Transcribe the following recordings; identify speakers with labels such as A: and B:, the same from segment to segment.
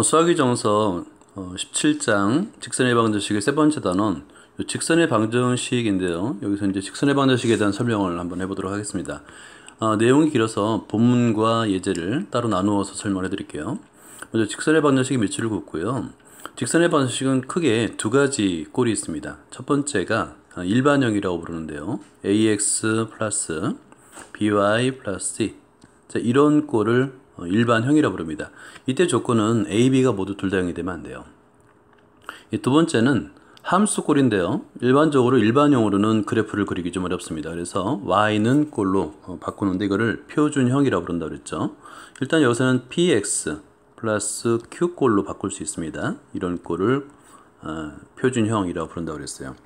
A: 수학의 정서 17장 직선의 방정식의 세 번째 단원 직선의 방정식인데요. 여기서 이제 직선의 방정식에 대한 설명을 한번 해보도록 하겠습니다. 내용이 길어서 본문과 예제를 따로 나누어서 설명해 드릴게요. 먼저 직선의 방정식이 밑줄을 긋고요. 직선의 방정식은 크게 두 가지 꼴이 있습니다. 첫 번째가 일반형이라고 부르는데요. ax 플러스 by 플러스 c. 자, 이런 꼴을 일반형이라고 부릅니다. 이때 조건은 a, b가 모두 둘 다 0이 되면 안 돼요. 두 번째는 함수꼴인데요. 일반적으로 일반형으로는 그래프를 그리기 좀 어렵습니다. 그래서 y는 꼴로 바꾸는데 이거를 표준형이라고 부른다고 그랬죠. 일단 여기서는 px 플러스 q꼴로 바꿀 수 있습니다. 이런 꼴을 표준형이라고 부른다고 그랬어요.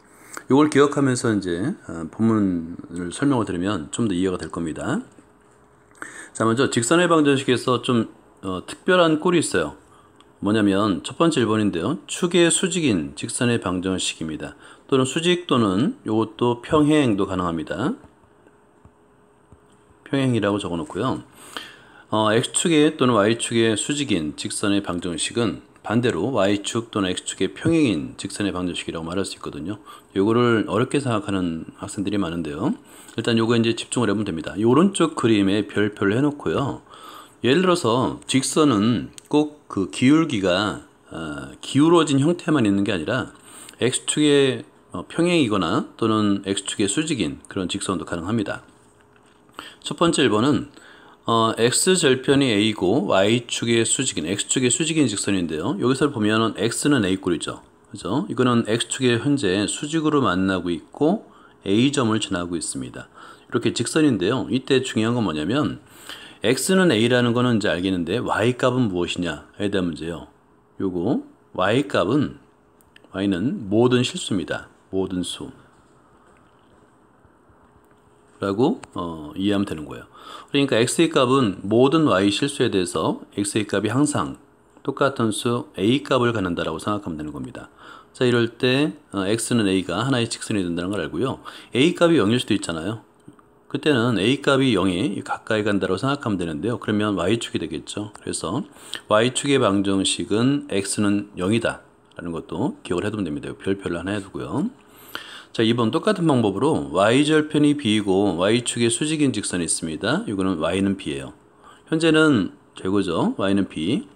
A: 이걸 기억하면서 이제 본문을 설명을 드리면 좀 더 이해가 될 겁니다. 자, 먼저 직선의 방정식에서 좀 특별한 꼴이 있어요. 뭐냐면 첫 번째 1번인데요. 축의 수직인 직선의 방정식입니다. 또는 수직 또는 이것도 평행도 가능합니다. 평행이라고 적어 놓고요. x축의 또는 y축의 수직인 직선의 방정식은 반대로 y축 또는 x축의 평행인 직선의 방정식이라고 말할 수 있거든요. 요거를 어렵게 생각하는 학생들이 많은데요. 일단 요거 이제 집중을 해보면 됩니다. 이 오른쪽 그림에 별표를 해놓고요. 예를 들어서 직선은 꼭 그 기울기가 기울어진 형태만 있는 게 아니라 x축의 평행이거나 또는 x축의 수직인 그런 직선도 가능합니다. 첫 번째 1번은 x절편이 a고 y축의 수직인 x축의 수직인 직선인데요. 여기서 보면은 x는 a꼴이죠. 그죠? 이거는 x축의 현재 수직으로 만나고 있고 a점을 지나고 있습니다. 이렇게 직선인데요. 이때 중요한 건 뭐냐면 x는 a라는 거는 이제 알겠는데 y값은 무엇이냐에 대한 문제예요. 요거 y값은 y는 모든 실수입니다. 모든 수 라고 이해하면 되는 거예요. 그러니까 x의 값은 모든 y 실수에 대해서 x의 값이 항상 똑같은 수 a 값을 갖는다라고 생각하면 되는 겁니다. 자, 이럴 때 x는 a가 하나의 직선이 된다는 걸 알고요. a 값이 0일 수도 있잖아요. 그때는 a 값이 0에 가까이 간다고 생각하면 되는데요. 그러면 y축이 되겠죠. 그래서 y축의 방정식은 x는 0이다 라는 것도 기억을 해두면 됩니다. 별표를 하나 해두고요. 자, 2번 똑같은 방법으로 y절편이 b이고 y축의 수직인 직선이 있습니다. 이거는 y는 b예요. 현재는 제거죠. y는 b.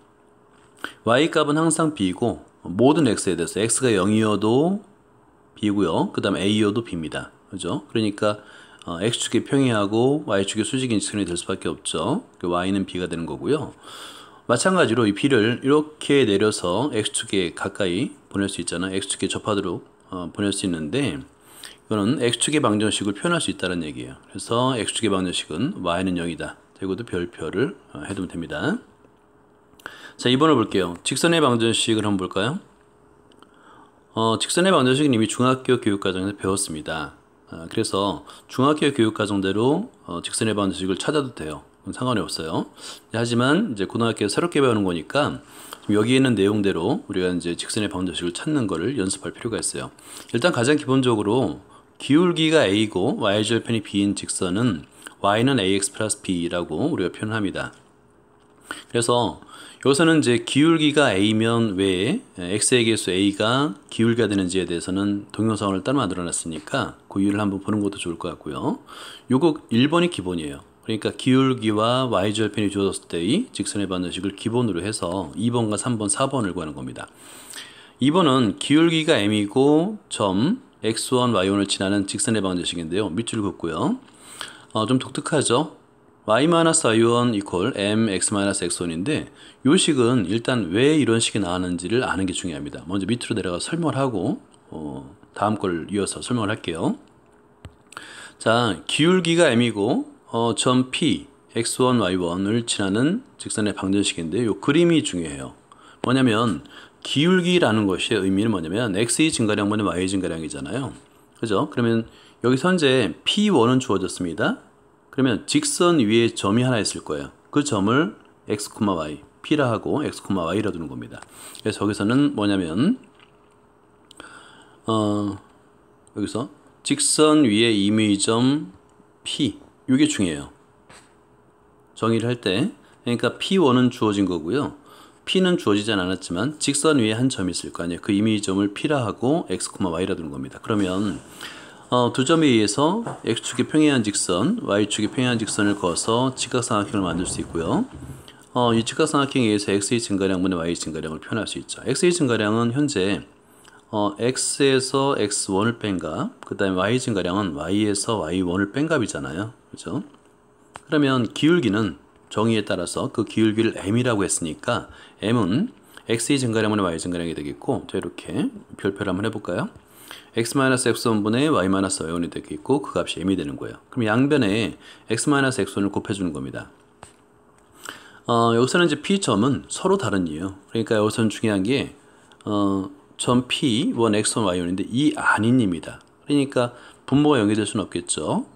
A: y 값은 항상 b이고 모든 x에 대해서 x가 0이어도 b고요. 그 다음 a여도 b입니다. 그죠? 그러니까 x축의 평행하고 y축의 수직인 직선이 될 수밖에 없죠. y는 b가 되는 거고요. 마찬가지로 이 b를 이렇게 내려서 x축에 가까이 보낼 수 있잖아요. x축에 접하도록 보낼 수 있는데 이거는 x축의 방정식을 표현할 수 있다는 얘기예요. 그래서 x축의 방정식은 y는 0이다. 이것도 별표를 해두면 됩니다. 자, 2번을 볼게요. 직선의 방정식을 한번 볼까요? 직선의 방정식은 이미 중학교 교육과정에서 배웠습니다. 그래서 중학교 교육과정대로 직선의 방정식을 찾아도 돼요. 상관이 없어요. 하지만 이제 고등학교에 새롭게 배우는 거니까 여기에 있는 내용대로 우리가 이제 직선의 방정식을 찾는 거를 연습할 필요가 있어요. 일단 가장 기본적으로 기울기가 a고 y절편이 b인 직선은 y는 ax 플러스 b라고 우리가 표현합니다. 그래서 여기서는 이제 기울기가 a면 왜 x의 개수 a가 기울기가 되는지에 대해서는 동영상을 따로 만들어 놨으니까 그 이유를 한번 보는 것도 좋을 것 같고요. 요거 1번이 기본이에요. 그러니까 기울기와 y절편이 주어졌을 때의 직선의 방정식을 기본으로 해서 2번과 3번, 4번을 구하는 겁니다. 2번은 기울기가 m이고 점 x1, y1을 지나는 직선의 방정식인데요. 밑줄 긋고요. 좀 독특하죠? y-y1 equal mx-x1인데 이 식은 일단 왜 이런 식이 나왔는지를 아는 게 중요합니다. 먼저 밑으로 내려가 설명을 하고 다음 걸 이어서 설명을 할게요. 자, 기울기가 m이고 점 p x1, y1을 지나는 직선의 방정식인데 이 그림이 중요해요. 뭐냐면 기울기라는 것의 의미는 뭐냐면 x의 증가량분의 y의 증가량이잖아요. 그죠? 그러면 여기 현재 p1은 주어졌습니다. 그러면 직선 위에 점이 하나 있을 거예요. 그 점을 x, y, p라 하고 x, y라 두는 겁니다. 그래서 여기서는 뭐냐면 여기서 직선 위에 임의점 p 이게 중요해요. 정의를 할 때 그러니까 p1은 주어진 거고요. P는 주어지지 않았지만 직선 위에 한 점이 있을 거 아니에요. 그 임의점을 P라 하고 x, y라 두는 겁니다. 그러면 두 점에 의해서 x축의 평행한 직선, y축의 평행한 직선을 그어서 직각삼각형을 만들 수 있고요. 이 직각삼각형에 의해서 x의 증가량분의 y의 증가량을 표현할 수 있죠. x의 증가량은 현재 x에서 x1을 뺀 값, 그 다음에 y의 증가량은 y에서 y1을 뺀 값이잖아요. 그죠? 그러면 기울기는 정의에 따라서 그 기울기를 m이라고 했으니까 m은 x의 증가량분의 y의 증가량이 되겠고, 자 이렇게 별표를 한번 해볼까요? x-x1분의 y-y1이 되겠고 그 값이 m이 되는 거예요. 그럼 양변에 x-x1을 곱해주는 겁니다. 여기서는 이제 P점은 서로 다른 이에요. 그러니까 여기서는 중요한 게 점 P, 1, x1, y1인데 이 아닌입니다. 그러니까 분모가 0이 될 수는 없겠죠.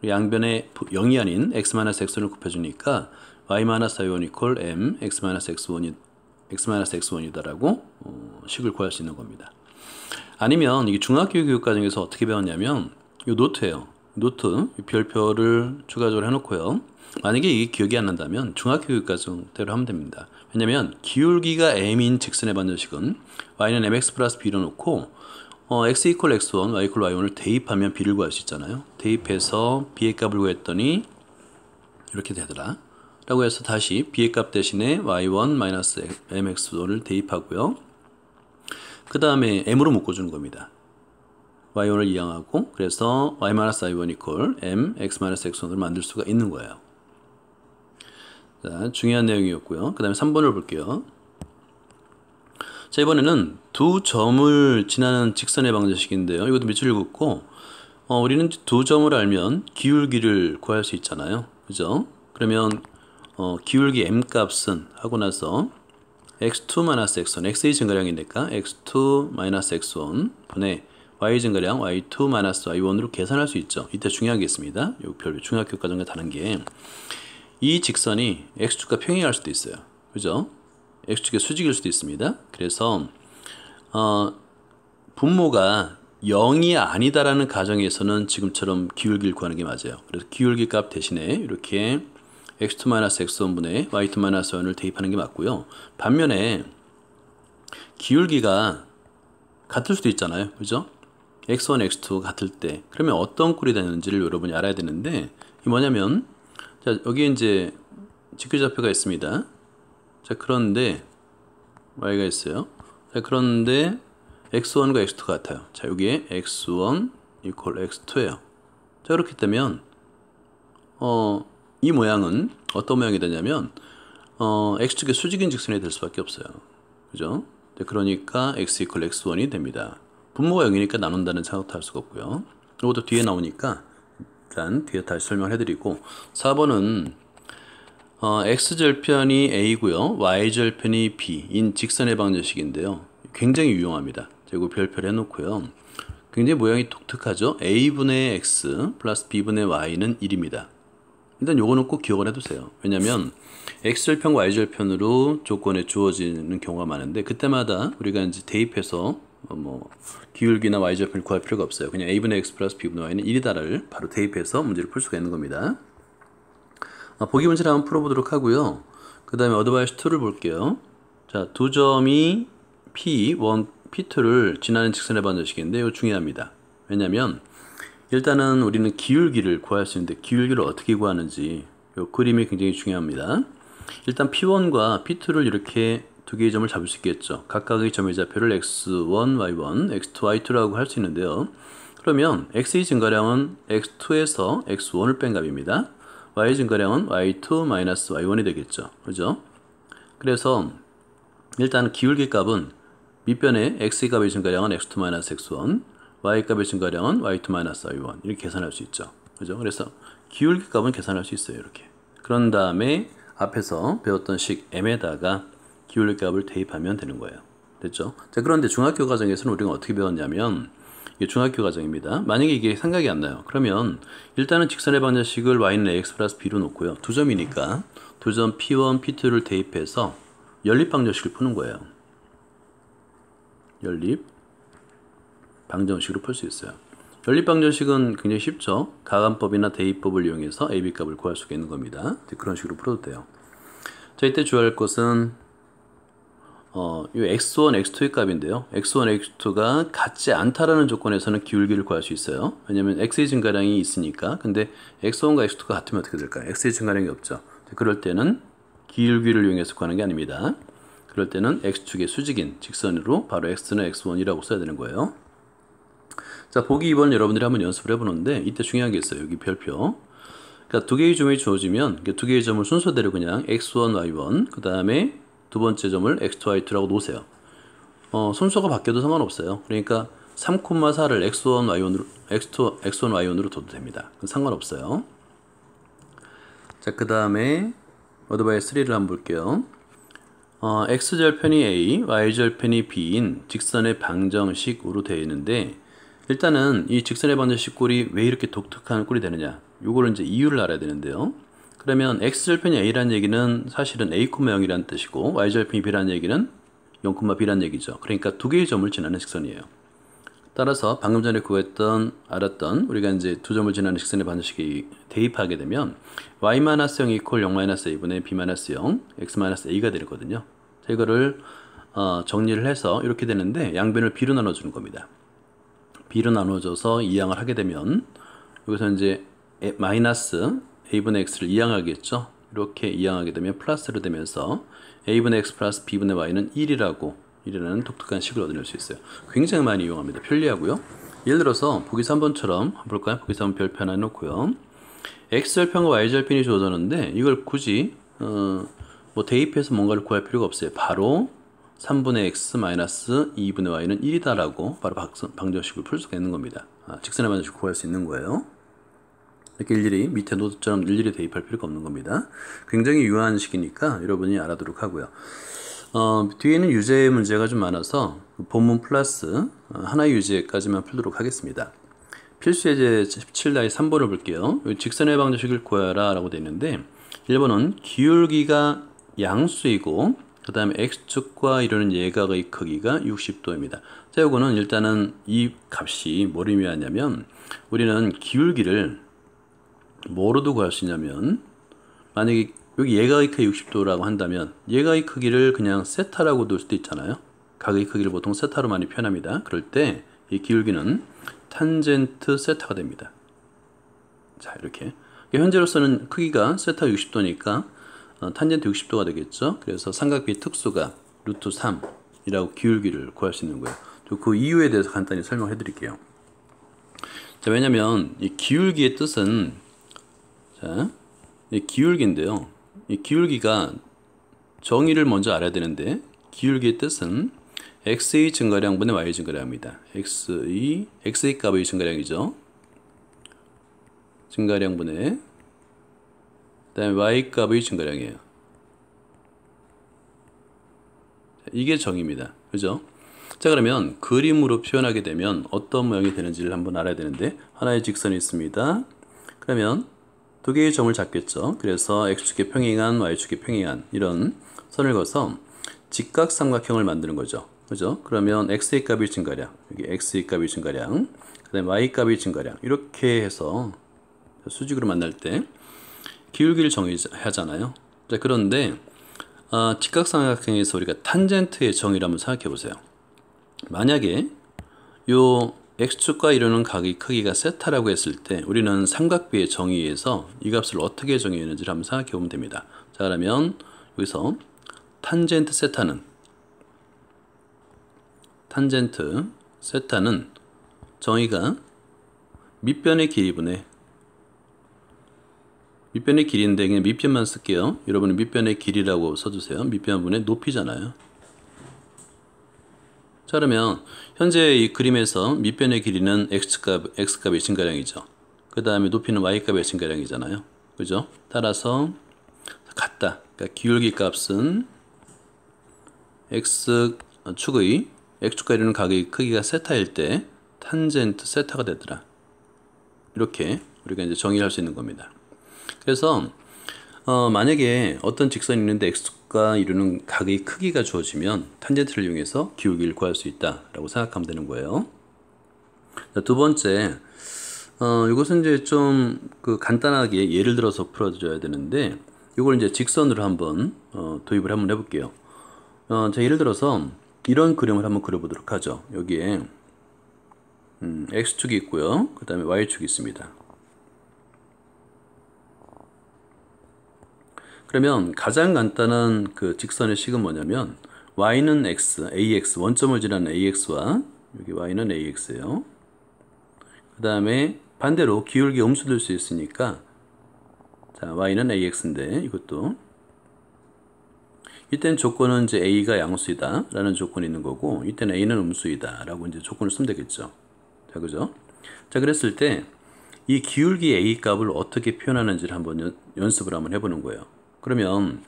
A: 양변에 0이 아닌 x-x1을 곱해주니까 y-y1 equal m, x-x1이다라고 식을 구할 수 있는 겁니다. 아니면 이게 중학교 교육 과정에서 어떻게 배웠냐면 이 노트예요. 노트 별표를 추가적으로 해놓고요. 만약에 이게 기억이 안 난다면 중학교 교육 과정대로 하면 됩니다. 왜냐면 기울기가 m인 직선의 반절식은 y는 mx 플러스 b로 놓고 x equal x1, y equal y1을 대입하면 b를 구할 수 있잖아요. 대입해서 b의 값을 구했더니 이렇게 되더라 라고 해서 다시 b의 값 대신에 y1 마이너스 mx1을 대입하고요. 그 다음에 m으로 묶어주는 겁니다. y1을 이항하고 그래서 y-y1 equal m, x-x1을 만들 수가 있는 거예요. 자, 중요한 내용이었고요. 그 다음에 3번을 볼게요. 자, 이번에는 두 점을 지나는 직선의 방정식인데요. 이것도 밑줄 긋고 우리는 두 점을 알면 기울기를 구할 수 있잖아요. 그죠? 그러면 기울기 m 값은 하고 나서 x2-x1, x의 증가량이니까 x2-x1 분의 y의 증가량 y2-y1으로 계산할 수 있죠. 이때 중요한 게 있습니다. 이 별표 중학교 과정과 다른 게 이 직선이 x축과 평행할 수도 있어요. 그죠? x축의 수직일 수도 있습니다. 그래서 분모가 0이 아니다라는 가정에서는 지금처럼 기울기를 구하는 게 맞아요. 그래서 기울기 값 대신에 이렇게 x2-x1분의 y2-y1을 대입하는 게 맞고요. 반면에 기울기가 같을 수도 있잖아요. 그죠? x1, x2가 같을 때 그러면 어떤 꼴이 되는지를 여러분이 알아야 되는데 이 뭐냐면 자 여기에 이제 직교좌표가 있습니다. 자 그런데 y가 있어요. 자 그런데 x1과 x2가 같아요. 자 여기에 x1 equal x2예요. 자 그렇기 때문에 이 모양은 어떤 모양이 되냐면 x축의 수직인 직선이 될 수밖에 없어요. 그죠? 그러니까 x equal x1이 됩니다. 분모가 0이니까 나눈다는 생각도 할 수가 없고요. 이것도 뒤에 나오니까 일단 뒤에 다시 설명해드리고 4번은 x절편이 a고요. y절편이 b인 직선의 방정식인데요. 굉장히 유용합니다. 제가 별표를 해놓고요. 굉장히 모양이 독특하죠. a분의 x 플러스 b분의 y는 1입니다. 일단 요거는 꼭 기억을 해두세요. 왜냐면 x절편, y절편으로 조건에 주어지는 경우가 많은데 그때마다 우리가 이제 대입해서 기울기나 y절편을 구할 필요가 없어요. 그냥 a분의 x 플러스 b분의 y는 1이다를 바로 대입해서 문제를 풀 수가 있는 겁니다. 보기 문제를 한번 풀어보도록 하고요. 그 다음에 어드바이스 2를 볼게요. 자, 두 점이 P1, P2를 지나는 직선의 반정식인데 이거 중요합니다. 왜냐면 일단은 우리는 기울기를 구할 수 있는데 기울기를 어떻게 구하는지 이 그림이 굉장히 중요합니다. 일단 P1과 P2를 이렇게 두 개의 점을 잡을 수 있겠죠. 각각의 점의 좌표를 x1, y1, x2, y2라고 할 수 있는데요. 그러면 x의 증가량은 x2에서 x1을 뺀 값입니다. y의 증가량은 y2-y1이 되겠죠. 그죠? 그래서 일단 기울기 값은 밑변에 x의 값의 증가량은 x2-x1, y 값의 증가량은 y2-y1 이렇게 계산할 수 있죠. 그죠? 그래서 기울기 값은 계산할 수 있어요. 이렇게. 그런 다음에 앞에서 배웠던 식 m에다가 기울기 값을 대입하면 되는 거예요. 됐죠? 자, 그런데 중학교 과정에서는 우리가 어떻게 배웠냐면 이게 중학교 과정입니다. 만약에 이게 생각이 안 나요. 그러면 일단은 직선의 방정식을 y는 ax 플러스 b로 놓고요. 두 점이니까 두 점 p1, p2를 대입해서 연립 방정식을 푸는 거예요. 연립 방정식으로 풀 수 있어요. 연립 방정식은 굉장히 쉽죠. 가감법이나 대입법을 이용해서 a, b 값을 구할 수가 있는 겁니다. 그런 식으로 풀어도 돼요. 자, 이때 주의할 것은 이 x1, x2의 값인데요. x1, x2가 같지 않다라는 조건에서는 기울기를 구할 수 있어요. 왜냐면 x의 증가량이 있으니까. 근데 x1과 x2가 같으면 어떻게 될까요? x의 증가량이 없죠. 그럴 때는 기울기를 이용해서 구하는 게 아닙니다. 그럴 때는 x축의 수직인 직선으로 바로 x는 x1이라고 써야 되는 거예요. 자, 보기 2번 여러분들이 한번 연습을 해보는데 이때 중요한 게 있어요. 여기 별표. 그러니까 두 개의 점이 주어지면 두 개의 점을 순서대로 그냥 x1, y1 그 다음에 두 번째 점을 x2, y2라고 놓으세요. 순서가 바뀌어도 상관없어요. 그러니까 3,4를 x1, y1으로, x2, x1, y1으로 둬도 됩니다. 상관없어요. 자, 그 다음에 어드바이 3를 한번 볼게요. x절편이 a, y절편이 b인 직선의 방정식으로 되어 있는데 일단은 이 직선의 방정식 꼴이 왜 이렇게 독특한 꼴이 되느냐 요거를 이제 이유를 알아야 되는데요. 그러면 x절편이 a라는 얘기는 사실은 a, 0이라는 뜻이고 y절편이 b라는 얘기는 0, b라는 얘기죠. 그러니까 두 개의 점을 지나는 직선이에요. 따라서 방금 전에 알았던 우리가 이제 두 점을 지나는 직선의 방정식이 대입하게 되면 y-0 이퀄 0-a분의 b-0 x-a가 되거든요. 자, 이거를 정리를 해서 이렇게 되는데 양변을 b로 나눠주는 겁니다. b로 나눠줘서 이항을 하게 되면 여기서 이제 마이너스 a분의 x를 이항하겠죠. 이렇게 이항하게 되면 플러스로 되면서 a분의 x 플러스 b분의 y는 1이라는 독특한 식을 얻어낼 수 있어요. 굉장히 많이 이용합니다. 편리하고요. 예를 들어서 보기 3번처럼 한번 볼까요? 보기 3번 별표 하나 해놓고요. x절편과 y절편이 주어졌는데 이걸 굳이 뭐 대입해서 뭔가를 구할 필요가 없어요. 바로 3분의 x 마이너스 2분의 y는 1이다 라고 바로 방정식을 풀 수가 있는 겁니다. 직선의 방정식을 구할 수 있는 거예요. 이렇게 일일이 밑에 노트처럼 일일이 대입할 필요가 없는 겁니다. 굉장히 유효한 식이니까 여러분이 알아두도록 하고요. 뒤에는 유제 문제가 좀 많아서 본문 플러스 하나의 유제까지만 풀도록 하겠습니다. 필수 예제 17-3번을 볼게요. 직선의 방정식을 구하라 라고 되어 있는데 1번은 기울기가 양수이고 그 다음에 x축과 이루는 예각의 크기가 60도입니다. 자, 이거는 일단은 이 값이 뭘 의미하냐면 우리는 기울기를 뭐로도 구할 수 있냐면 만약에 여기 예각의 크기 60도라고 한다면 예각의 크기를 그냥 세타라고 둘 수도 있잖아요. 각의 크기를 보통 세타로 많이 표현합니다. 그럴 때 이 기울기는 탄젠트 세타가 됩니다. 자, 이렇게 현재로서는 크기가 세타 60도니까 탄젠트 60도가 되겠죠. 그래서 삼각비의 특수가 루트 3이라고 기울기를 구할 수 있는 거예요. 그 이유에 대해서 간단히 설명해 드릴게요. 자, 왜냐면 이 기울기의 뜻은 자, 이 기울기인데요. 이 기울기가 정의를 먼저 알아야 되는데 기울기의 뜻은 x의 증가량분의 y의 증가량입니다. x의 값의 증가량이죠. 증가량분의 그 다음에 y 값의 증가량이에요. 이게 정의입니다. 그죠? 자, 그러면 그림으로 표현하게 되면 어떤 모양이 되는지를 한번 알아야 되는데 하나의 직선이 있습니다. 그러면 두 개의 점을 잡겠죠. 그래서 x축의 평행한, y축의 평행한 이런 선을 그어서 직각삼각형을 만드는 거죠. 그죠? 그러면 x의 값의 증가량, 여기 x의 값의 증가량, 그 다음에 y 값의 증가량 이렇게 해서 수직으로 만날 때 기울기를 정의하잖아요. 자, 그런데 직각삼각형에서 우리가 탄젠트의 정의를 한번 생각해 보세요. 만약에 요 x축과 이루는 각의 크기가 세타라고 했을 때 우리는 삼각비의 정의에서 이 값을 어떻게 정의했는지를 한번 생각해 보면 됩니다. 자, 그러면 여기서 탄젠트 세타는 정의가 밑변의 길이분의 밑변의 길이인데 그냥 밑변만 쓸게요. 여러분은 밑변의 길이라고 써주세요. 밑변분의 높이잖아요. 자, 그러면 현재 이 그림에서 밑변의 길이는 x값의 증가량이죠. 그 다음에 높이는 y값의 증가량이잖아요. 그죠? 따라서 같다. 그러니까 기울기 값은 x축의 x축과 이루는 각의 크기가 세타일 때 탄젠트 세타가 되더라. 이렇게 우리가 이제 정의할 수 있는 겁니다. 그래서 만약에 어떤 직선이 있는데 x축과 이루는 각의 크기가 주어지면 탄젠트를 이용해서 기울기를 구할 수 있다라고 생각하면 되는 거예요. 자, 두 번째, 이것은 이제 좀 간단하게 예를 들어서 풀어줘야 되는데 이걸 이제 직선으로 한번 도입을 한번 해볼게요. 자, 예를 들어서 이런 그림을 한번 그려보도록 하죠. 여기에 X축이 있고요. 그 다음에 Y축이 있습니다. 그러면 가장 간단한 그 직선의 식은 뭐냐면 Y는 X, AX, 원점을 지나는 AX와 여기 Y는 AX예요. 그 다음에 반대로 기울기 음수될 수 있으니까 자, Y는 AX인데 이것도 이때는 조건은 이제 A가 양수이다 라는 조건이 있는 거고 이때는 A는 음수이다 라고 이제 조건을 쓰면 되겠죠. 자, 그죠? 자, 그랬을 때 이 기울기 A 값을 어떻게 표현하는지를 한번 연습을 한번 해보는 거예요. 그러면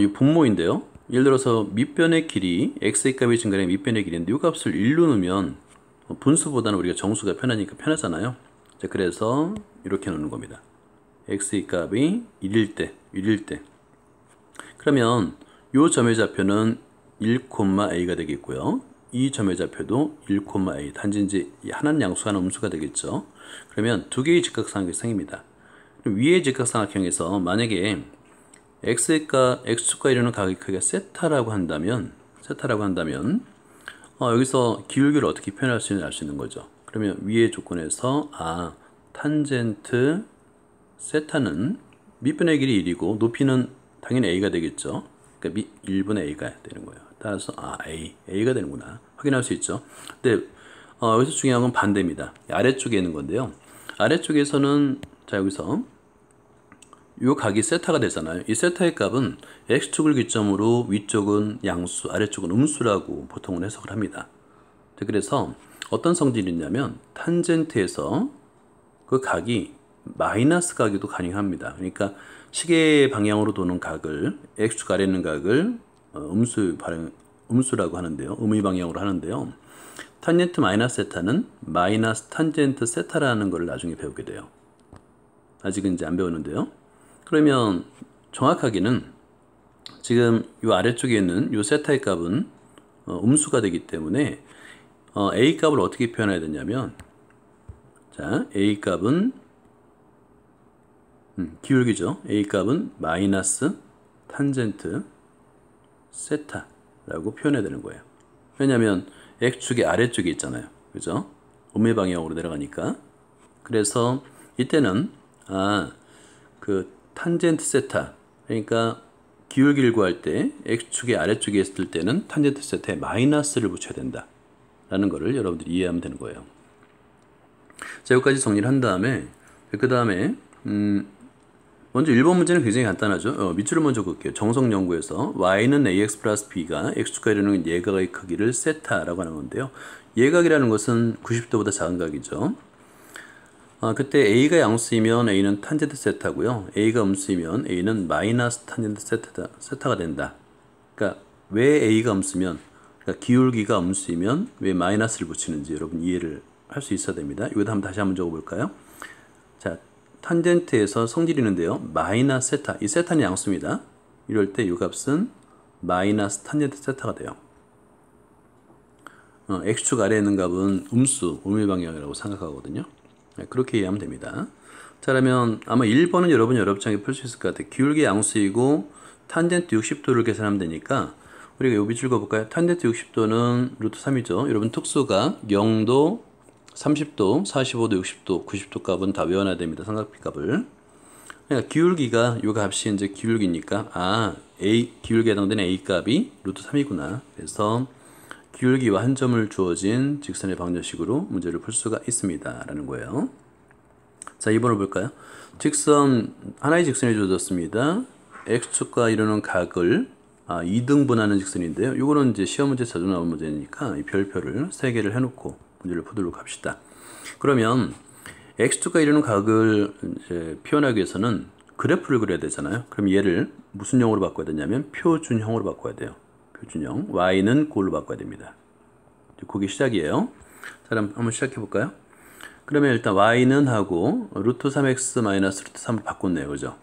A: 이 분모인데요. 예를 들어서 밑변의 길이 x의 값이 증가하는 밑변의 길인데 이 값을 1로 넣으면 분수보다는 우리가 정수가 편하니까 편하잖아요. 자, 그래서 이렇게 넣는 겁니다. x의 값이 1일 때 그러면 이 점의 좌표는 1,a가 되겠고요. 이 점의 좌표도 1,a. 단지 이제 하나는 양수가 하나는 음수가 되겠죠. 그러면 두 개의 직각삼각형이 생깁니다. 위의 직각삼각형에서 만약에 x축과 이루는 각의 크기가 세타라고 한다면 여기서 기울기를 어떻게 표현할 수 있는지 알 수 있는 거죠. 그러면 위의 조건에서 탄젠트 세타는 밑변의 길이 1이고 높이는 당연히 a가 되겠죠. 그러니까 1분의 a가 되는 거예요. 따라서 a가 되는구나 확인할 수 있죠. 근데 여기서 중요한 건 반대입니다. 아래쪽에 있는 건데요. 아래쪽에서는 자, 여기서 요 각이 세타가 되잖아요. 이 세타의 값은 x축을 기점으로 위쪽은 양수, 아래쪽은 음수라고 보통은 해석을 합니다. 그래서 어떤 성질이 있냐면 탄젠트에서 그 각이 마이너스 각이도 가능합니다. 그러니까 시계 방향으로 도는 각을 x축 아래 있는 각을 음수라고 하는데요. 음의 방향으로 하는데요. 탄젠트 마이너스 세타는 마이너스 탄젠트 세타라는 걸 나중에 배우게 돼요. 아직은 이제 안 배우는데요. 그러면 정확하게는 지금 이 아래쪽에 있는 이 세타의 값은 음수가 되기 때문에 a 값을 어떻게 표현해야 되냐면 자, a 값은 기울기죠. a 값은 마이너스 탄젠트 세타라고 표현해야 되는 거예요. 왜냐하면 x축의 아래쪽에 있잖아요. 그죠? 음의 방향으로 내려가니까. 그래서 이때는 그 탄젠트 세타, 그러니까 기울기를 구할 때 x축의 아래쪽에 있을 때는 탄젠트 세타에 마이너스를 붙여야 된다 라는 거를 여러분들이 이해하면 되는 거예요. 자, 여기까지 정리를 한 다음에 그 다음에 먼저 1번 문제는 굉장히 간단하죠. 밑줄을 먼저 긋게요. 정석연구에서 y는 ax 플러스 b가 x축과 이루는 예각의 크기를 세타라고 하는 건데요. 예각이라는 것은 90도보다 작은 각이죠. 그때 a가 양수이면 a는 탄젠트 세타고요. a가 음수이면 a는 마이너스 탄젠트 세타가 된다. 그러니까 왜 a가 음수면, 그러니까 기울기가 음수이면 왜 마이너스를 붙이는지 여러분 이해를 할 수 있어야 됩니다. 이것도 다시 한번 적어볼까요? 자, 탄젠트에서 성질이 있는데요. 마이너스 세타, 이 세타는 양수입니다. 이럴 때 이 값은 마이너스 탄젠트 세타가 돼요. x축 아래에 있는 값은 음의 방향이라고 생각하거든요. 그렇게 이해하면 됩니다. 자, 그러면 아마 1번은 여러분이 어렵지 풀 수 있을 것 같아요. 기울기 양수이고 탄젠트 60도를 계산하면 되니까 우리가 요 밑줄 그어볼까요? 탄젠트 60도는 루트 3이죠. 여러분 특수가 0도, 30도, 45도, 60도, 90도 값은 다 외워놔야 됩니다. 삼각비 값을. 그러니까 기울기가 요 값이 이제 기울기니까 기울기에 해당되는 a 값이 루트 3이구나. 그래서 기울기와 한 점을 주어진 직선의 방정식으로 문제를 풀 수가 있습니다 라는 거예요. 자, 2번을 볼까요? 하나의 직선이 주어졌습니다. x축과 이루는 각을 2등분하는 직선인데요. 이거는 이제 시험 문제 자주 나온 문제니까 이 별표를 3개를 해놓고 문제를 풀도록 합시다. 그러면 x축과 이루는 각을 이제 표현하기 위해서는 그래프를 그려야 되잖아요. 그럼 얘를 무슨 형으로 바꿔야 되냐면 표준형으로 바꿔야 돼요. 표준형. y는 그걸로 바꿔야 됩니다. 그게 시작이에요. 자, 그럼 한번 시작해 볼까요? 그러면 일단 y는 하고 루트 3x 마이너스 루트 3을 바꿨네요. 그죠?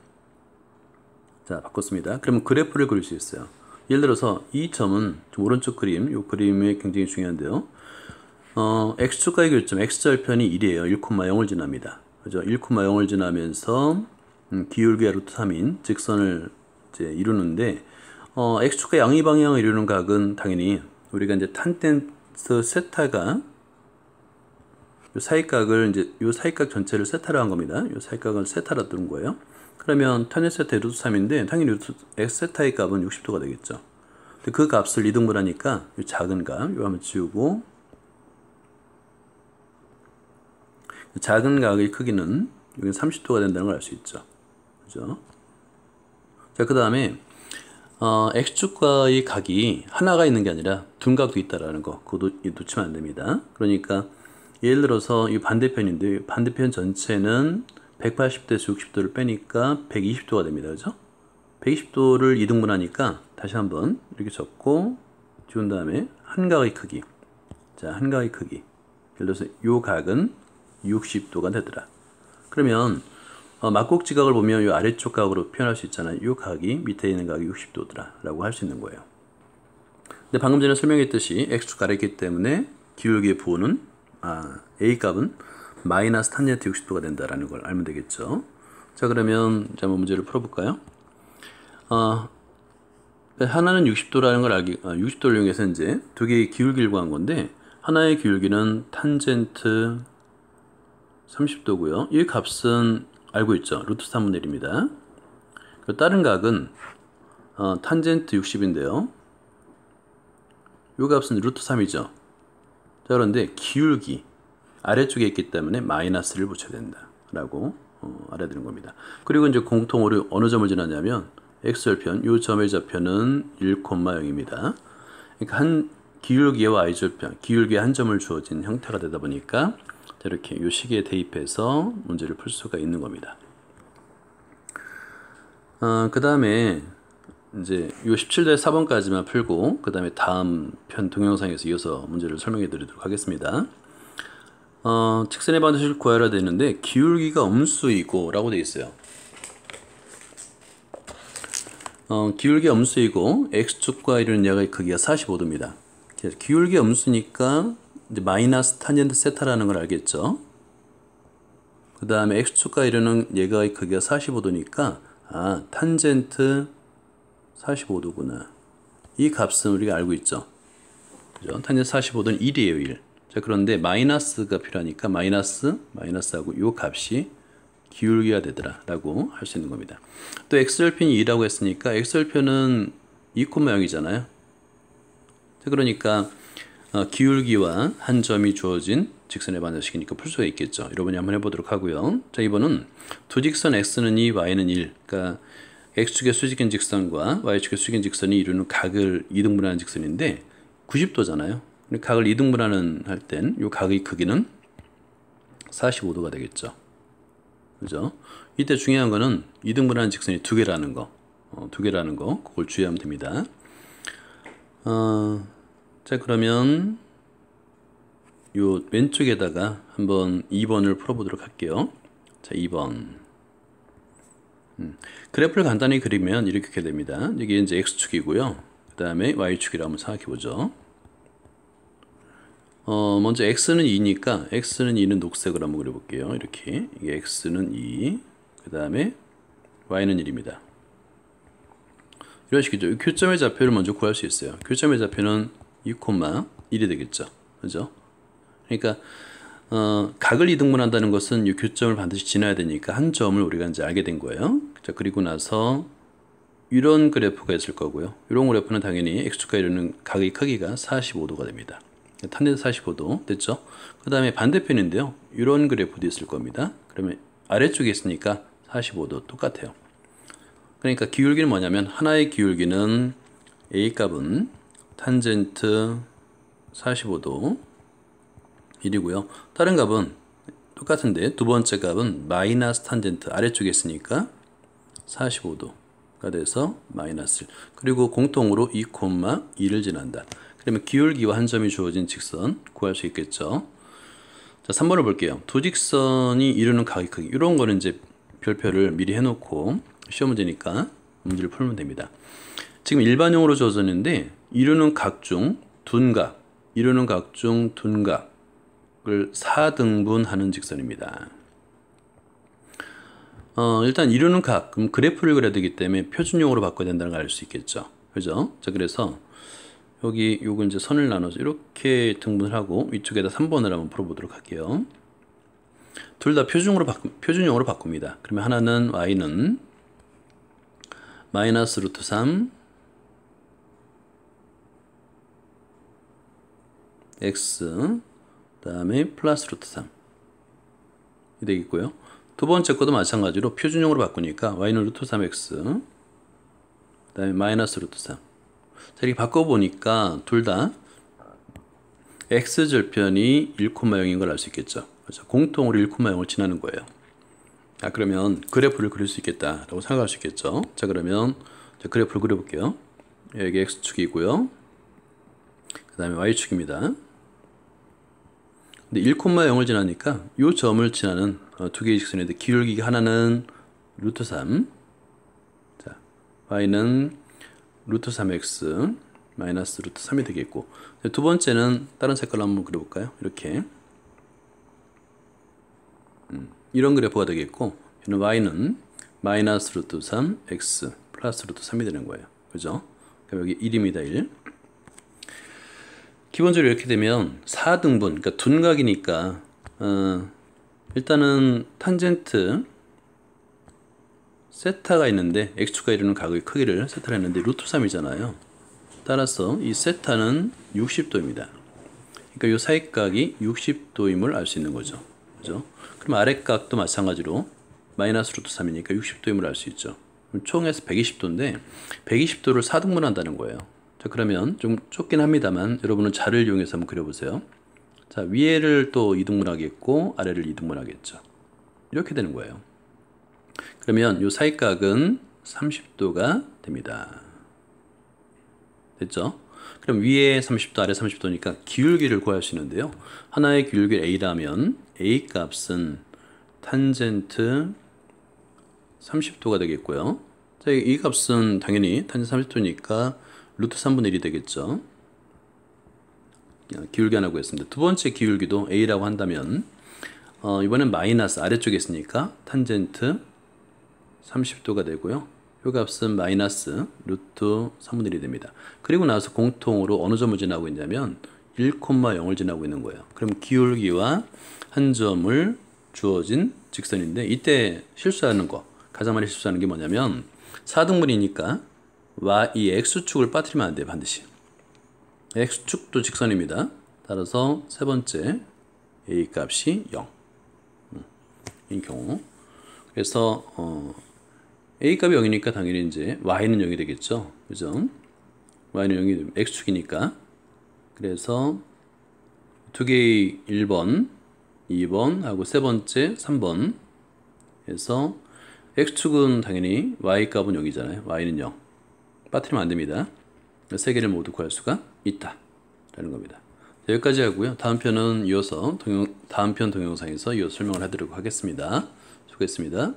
A: 자, 바꿨습니다. 그러면 그래프를 그릴 수 있어요. 예를 들어서 이 점은 좀 오른쪽 그림, 이 그림이 굉장히 중요한데요. x축과의 교점, x절편이 1이에요. 1,0을 지납니다. 그죠? 1,0을 지나면서 기울기가 루트 3인 직선을 이제 이루는데 x축과 양의 방향을 이루는 각은 당연히 우리가 이제 탄젠트 세타가 요 사이각을 이제 요 사이각 전체를 세타로 한 겁니다. 요 사이각을 세타로 두는 거예요. 그러면 탄젠트 세타의 루트 3인데 당연히 루트 x 세타의 값은 60도가 되겠죠. 근데 그 값을 2등분하니까 요 작은 값 이거 한번 지우고 작은 각의 크기는 여기 30도가 된다는 걸 알 수 있죠. 그죠? 자, 그 다음에 x축과의 각이 하나가 있는 게 아니라 둔각도 있다라는 거 그거 놓치면 안 됩니다. 그러니까 예를 들어서 이 반대편인데 반대편 전체는 180도에서 60도를 빼니까 120도가 됩니다. 그죠? 120도를 2등분하니까 다시 한번 이렇게 적고 지운 다음에 한 각의 크기. 자, 한 각의 크기. 예를 들어서 요 각은 60도가 되더라. 그러면 막곡지각을 보면 이 아래쪽 각으로 표현할 수 있잖아요. 이 각이 밑에 있는 각이 60도더라 라고 할 수 있는 거예요. 근데 방금 전에 설명했듯이 x축 아래 있기 때문에 기울기의 부호는 a 값은 마이너스 탄젠트 60도가 된다라는 걸 알면 되겠죠. 자, 그러면 한번 문제를 풀어볼까요? 하나는 60도라는 걸 60도를 이용해서 이제 두 개의 기울기를 구한 건데 하나의 기울기는 탄젠트 30도고요. 이 값은 알고 있죠. 루트 3분의 1입니다. 다른 각은 탄젠트 60인데요. 이 값은 루트 3이죠. 자, 그런데 기울기 아래쪽에 있기 때문에 마이너스를 붙여야 된다 라고 알아야 되는 겁니다. 그리고 이제 공통으로 어느 점을 지났냐면 x절편, 이 점의 좌표는 1,0입니다. 그러니까 한 기울기와 y절편, 기울기에 한 점을 주어진 형태가 되다 보니까 이렇게 이 식에 대입해서 문제를 풀 수가 있는 겁니다. 그 다음에 이제 이 17대 4번까지만 풀고 그 다음에 다음 편 동영상에서 이어서 문제를 설명해 드리도록 하겠습니다. 직선의 반드시를 구하라 되는데 기울기가 음수이고 라고 되어 있어요. 기울기 음수이고 x축과 이루는 야의 크기가 45도입니다. 기울기 음수니까 이제 마이너스 탄젠트 세타라는 걸 알겠죠. 그 다음에 x축과 이루는 얘가의 크기가 45도니까 탄젠트 45도구나. 이 값은 우리가 알고 있죠. 그죠? 탄젠트 45도는 1이에요, 1. 자, 그런데 마이너스가 필요하니까 마이너스하고 이 값이 기울기가 되더라 라고 할 수 있는 겁니다. 또 x절편이 2라고 했으니까 x절편은 2,0이잖아요. 자, 그러니까 기울기와 한 점이 주어진 직선의 반대식이니까 풀 수가 있겠죠. 여러분이 한번 해보도록 하고요. 자, 이번은 두 직선 x는 2, y는 1. 그러니까 x축의 수직인 직선과 y축의 수직인 직선이 이루는 각을 2등분하는 직선인데 90도잖아요. 각을 2등분하는 할 땐 이 각의 크기는 45도가 되겠죠. 그죠? 이때 중요한 거는 2등분하는 직선이 두 개라는 거. 그걸 주의하면 됩니다. 자, 그러면 요 왼쪽에다가 한번 2번을 풀어보도록 할게요. 자, 2번. 그래프를 간단히 그리면 이렇게 됩니다. 이게 이제 x축이고요. 그 다음에 y축이라고 한번 생각해 보죠. 먼저 x는 2니까 x는 2는 녹색으로 한번 그려볼게요. 이렇게 이게 x는 2, 그 다음에 y는 1입니다. 이런 식이죠. 교점의 좌표를 먼저 구할 수 있어요. 교점의 좌표는 2,1이 되겠죠. 그죠? 그러니까 각을 2등분한다는 것은 이 교점을 반드시 지나야 되니까 한 점을 우리가 이제 알게 된 거예요. 자, 그리고 나서 이런 그래프가 있을 거고요. 이런 그래프는 당연히 x축과 이루는 각의 크기가 45도가 됩니다. 탄젠트 45도 됐죠? 그 다음에 반대편인데요. 이런 그래프도 있을 겁니다. 그러면 아래쪽에 있으니까 45도 똑같아요. 그러니까 기울기는 뭐냐면 하나의 기울기는 a 값은 탄젠트 45도 1이고요. 다른 값은 똑같은데 두 번째 값은 마이너스 탄젠트 아래쪽에 있으니까 45도가 돼서 마이너스 1. 그리고 공통으로 2,2를 지난다. 그러면 기울기와 한 점이 주어진 직선 구할 수 있겠죠. 자, 3번을 볼게요. 두 직선이 이루는 각의 크기. 이런 거는 이제 별표를 미리 해놓고 시험 문제니까 문제를 풀면 됩니다. 지금 일반형으로 주어졌는데 이루는 각 중 둔각, 이루는 각 중 둔각을 4등분하는 직선입니다. 일단 이루는 각, 그럼 그래프를 그려야 되기 때문에 표준용으로 바꿔야 된다는 걸 알 수 있겠죠. 그죠? 자, 그래서 여기 요거 이제 선을 나눠서 이렇게 등분을 하고 위쪽에다 3번을 한번 풀어보도록 할게요. 둘 다 표준형으로 바꿉니다. 그러면 하나는 y는 마이너스 루트 3 x 그다음에 플러스 루트 3 이 되겠고요. 두 번째 것도 마찬가지로 표준형으로 바꾸니까 y는 루트 3x 그다음에 마이너스 루트 3. 자, 이렇게 바꿔보니까 둘 다 x절편이 1,0인 걸 알 수 있겠죠. 그래서 공통으로 1,0을 지나는 거예요. 아, 그러면 그래프를 그릴 수 있겠다라고 생각할 수 있겠죠. 자, 그러면 그래프를 그려볼게요. 여기 x축이고요. 그 다음에 y축입니다. 근데 1,0을 지나니까 이 점을 지나는 두 개의 직선인데 기울기가 하나는 루트 3, 자, y는 루트 3x 마이너스 루트 3이 되겠고, 두 번째는 다른 색깔로 한번 그려볼까요? 이렇게 이런 그래프가 되겠고, y는 마이너스 루트 3 x 플러스 루트 3이 되는 거예요. 그죠? 그럼 여기 1입니다. 1. 기본적으로 이렇게 되면 4등분, 그러니까 둔각이니까 일단은 탄젠트 세타가 있는데 x축과 이루는 각의 크기를 세타를 했는데 루트 3이잖아요. 따라서 이 세타는 60도입니다. 그러니까 이 사이각이 60도임을 알 수 있는 거죠. 그죠? 그럼 아랫각도 마찬가지로 마이너스 루트 3이니까 60도임을 알 수 있죠. 그럼 총에서 120도인데 120도를 4등분 한다는 거예요. 자, 그러면 좀 좁긴 합니다만 여러분은 자를 이용해서 한번 그려보세요. 자, 위에를 또 2등분 하겠고 아래를 2등분 하겠죠. 이렇게 되는 거예요. 그러면 이 사이각은 30도가 됩니다. 됐죠? 그럼 위에 30도, 아래 30도니까 기울기를 구할 수 있는데요. 하나의 기울기 A라면 A 값은 탄젠트 30도가 되겠고요. 자, 이 값은 당연히 탄젠트 30도니까 루트 3분의 1이 되겠죠. 기울기 하나 구했습니다. 두 번째 기울기도 A라고 한다면 이번엔 마이너스 아래쪽에 있으니까 탄젠트 30도가 되고요. 이 값은 마이너스 루트 3분의 1이 됩니다. 그리고 나서 공통으로 어느 점을 지나고 있냐면 1,0을 지나고 있는 거예요. 그럼 기울기와 한 점을 주어진 직선인데 이때 실수하는 거, 가장 많이 실수하는 게 뭐냐면 4등분이니까 이 x축을 빠뜨리면 안 돼요. 반드시. x축도 직선입니다. 따라서 세 번째 a 값이 0인 경우. 그래서 a 값이 0이니까 당연히 이제 y는 0이 되겠죠. 그죠? y는 0이 되면 x축이니까. 그래서 두 개의 1번, 2번 하고 세 번째 3번 해서 x축은 당연히 y 값은 0이잖아요. y는 0. 빠뜨리면 안 됩니다. 세 개를 모두 구할 수가 있다 라는 겁니다. 여기까지 하고요. 다음 편은 이어서 다음 편 동영상에서 이어서 설명을 해드리도록 하겠습니다. 수고했습니다.